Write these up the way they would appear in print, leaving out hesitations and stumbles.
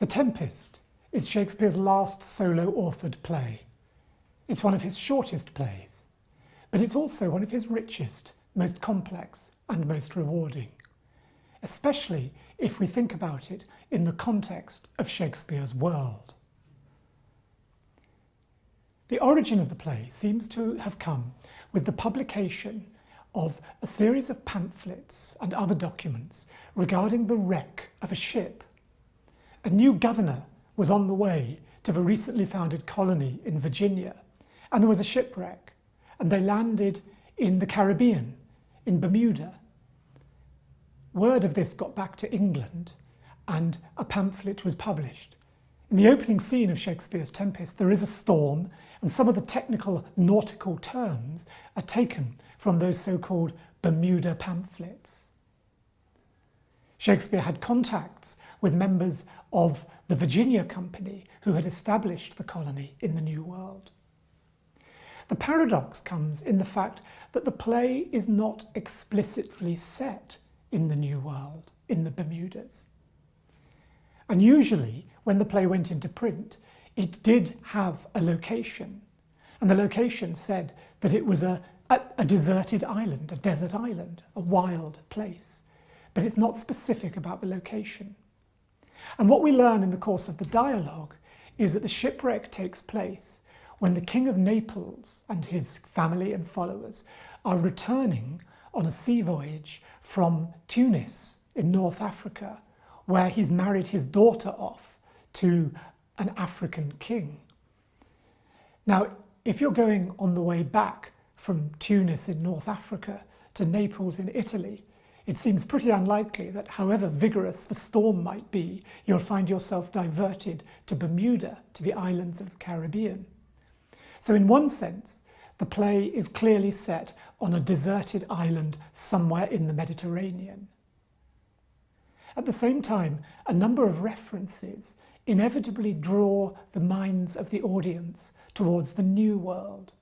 The Tempest is Shakespeare's last solo-authored play. It's one of his shortest plays, but it's also one of his richest, most complex and most rewarding, especially if we think about it in the context of Shakespeare's world. The origin of the play seems to have come with the publication of a series of pamphlets and other documents regarding the wreck of a ship. A new governor was on the way to the recently founded colony in Virginia, and there was a shipwreck, and they landed in the Caribbean, in Bermuda. Word of this got back to England, and a pamphlet was published. In the opening scene of Shakespeare's Tempest, there is a storm, and some of the technical nautical terms are taken from those so-called Bermuda pamphlets. Shakespeare had contacts with members of the Virginia Company who had established the colony in the New World. The paradox comes in the fact that the play is not explicitly set in the New World, in the Bermudas. And usually, when the play went into print, it did have a location, and the location said that it was a deserted island, a desert island, a wild place, but it's not specific about the location. And what we learn in the course of the dialogue is that the shipwreck takes place when the King of Naples and his family and followers are returning on a sea voyage from Tunis in North Africa, where he's married his daughter off to an African king. Now, if you're going on the way back from Tunis in North Africa to Naples in Italy, it seems pretty unlikely that however vigorous the storm might be, you'll find yourself diverted to Bermuda, to the islands of the Caribbean. So in one sense, the play is clearly set on a deserted island somewhere in the Mediterranean. At the same time, a number of references inevitably draw the minds of the audience towards the New World.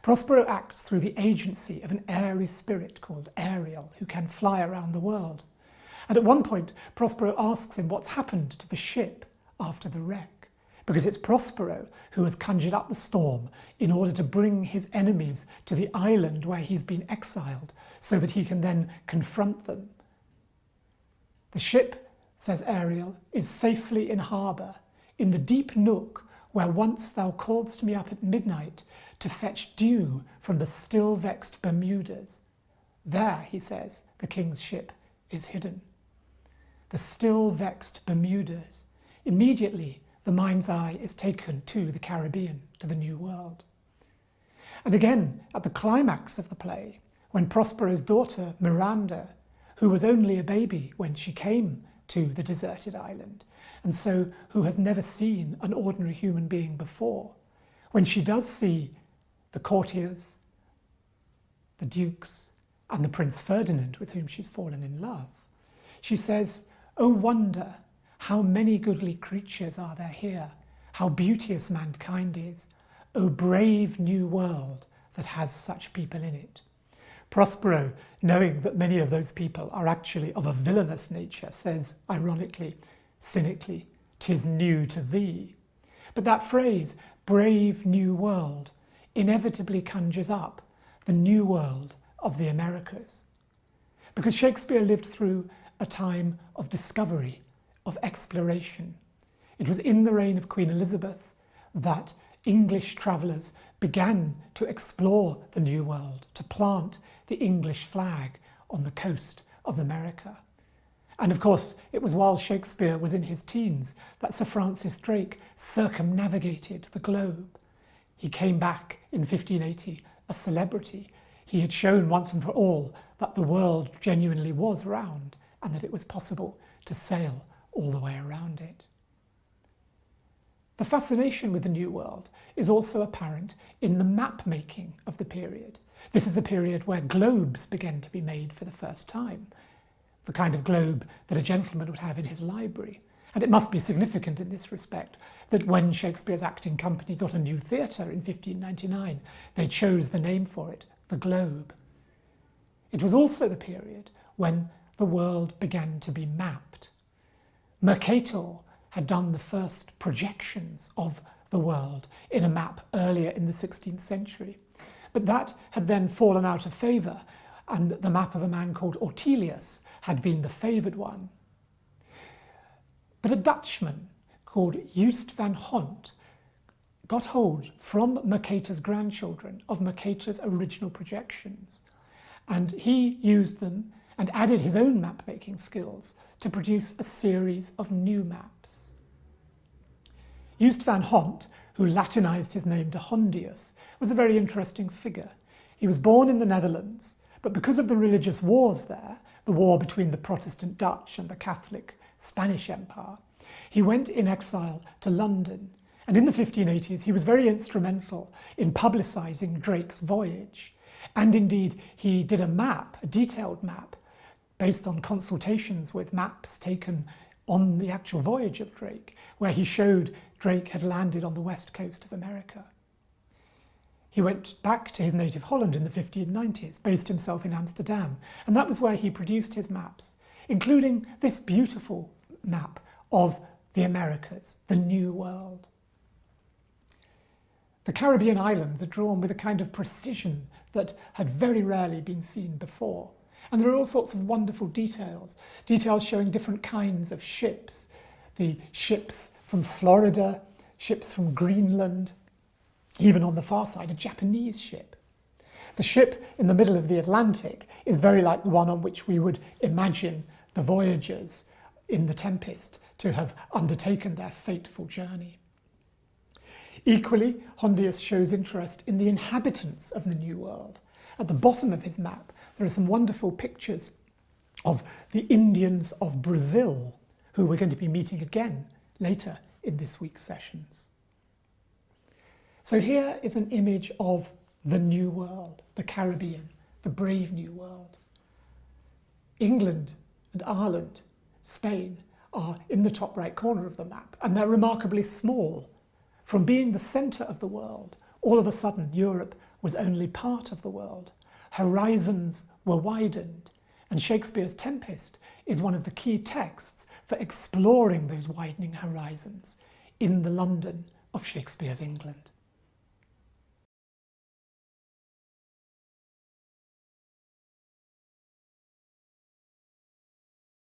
Prospero acts through the agency of an airy spirit called Ariel, who can fly around the world. And at one point, Prospero asks him what's happened to the ship after the wreck, because it's Prospero who has conjured up the storm in order to bring his enemies to the island where he's been exiled, so that he can then confront them. The ship, says Ariel, is safely in harbour, in the deep nook where once thou calledst me up at midnight to fetch dew from the still-vexed Bermudas. There, he says, the king's ship is hidden. The still-vexed Bermudas. Immediately, the mind's eye is taken to the Caribbean, to the New World. And again, at the climax of the play, when Prospero's daughter, Miranda, who was only a baby when she came to the deserted island, and so who has never seen an ordinary human being before, when she does see the courtiers, the dukes, and the Prince Ferdinand with whom she's fallen in love, she says, "Oh wonder, how many goodly creatures are there here, how beauteous mankind is, O brave new world that has such people in it." Prospero, knowing that many of those people are actually of a villainous nature, says, ironically, cynically, "'Tis new to thee." But that phrase, brave new world, inevitably conjures up the new world of the Americas. Because Shakespeare lived through a time of discovery, of exploration. It was in the reign of Queen Elizabeth that English travellers began to explore the New World, to plant the English flag on the coast of America. And of course, it was while Shakespeare was in his teens that Sir Francis Drake circumnavigated the globe. He came back in 1580 a celebrity. He had shown once and for all that the world genuinely was round and that it was possible to sail all the way around it. The fascination with the New World is also apparent in the map making of the period. This is the period where globes began to be made for the first time, the kind of globe that a gentleman would have in his library. And it must be significant in this respect that when Shakespeare's acting company got a new theatre in 1599, they chose the name for it, the Globe. It was also the period when the world began to be mapped. Mercator had done the first projections of the world in a map earlier in the 16th century. But that had then fallen out of favour, and the map of a man called Ortelius had been the favoured one. But a Dutchman called Just van Hont got hold from Mercator's grandchildren of Mercator's original projections, and he used them and added his own map-making skills to produce a series of new maps. Just van Hont, who Latinised his name to Hondius, was a very interesting figure. He was born in the Netherlands, but because of the religious wars there, the war between the Protestant Dutch and the Catholic Spanish Empire, he went in exile to London, and in the 1580s he was very instrumental in publicising Drake's voyage. And indeed, he did a map, a detailed map, based on consultations with maps taken on the actual voyage of Drake, where he showed Drake had landed on the west coast of America. He went back to his native Holland in the 1590s, based himself in Amsterdam, and that was where he produced his maps, including this beautiful map of the Americas, the New World. The Caribbean islands are drawn with a kind of precision that had very rarely been seen before. And there are all sorts of wonderful details showing different kinds of ships. The ships from Florida, ships from Greenland, even on the far side, a Japanese ship. The ship in the middle of the Atlantic is very like the one on which we would imagine the voyagers in The Tempest to have undertaken their fateful journey. Equally, Hondius shows interest in the inhabitants of the New World. At the bottom of his map, there are some wonderful pictures of the Indians of Brazil, who we're going to be meeting again later in this week's sessions. So here is an image of the New World, the Caribbean, the brave New World. England and Ireland, Spain, are in the top right corner of the map, and they're remarkably small. From being the centre of the world, all of a sudden Europe was only part of the world. Horizons were widened, and Shakespeare's Tempest is one of the key texts for exploring those widening horizons in the London of Shakespeare's England.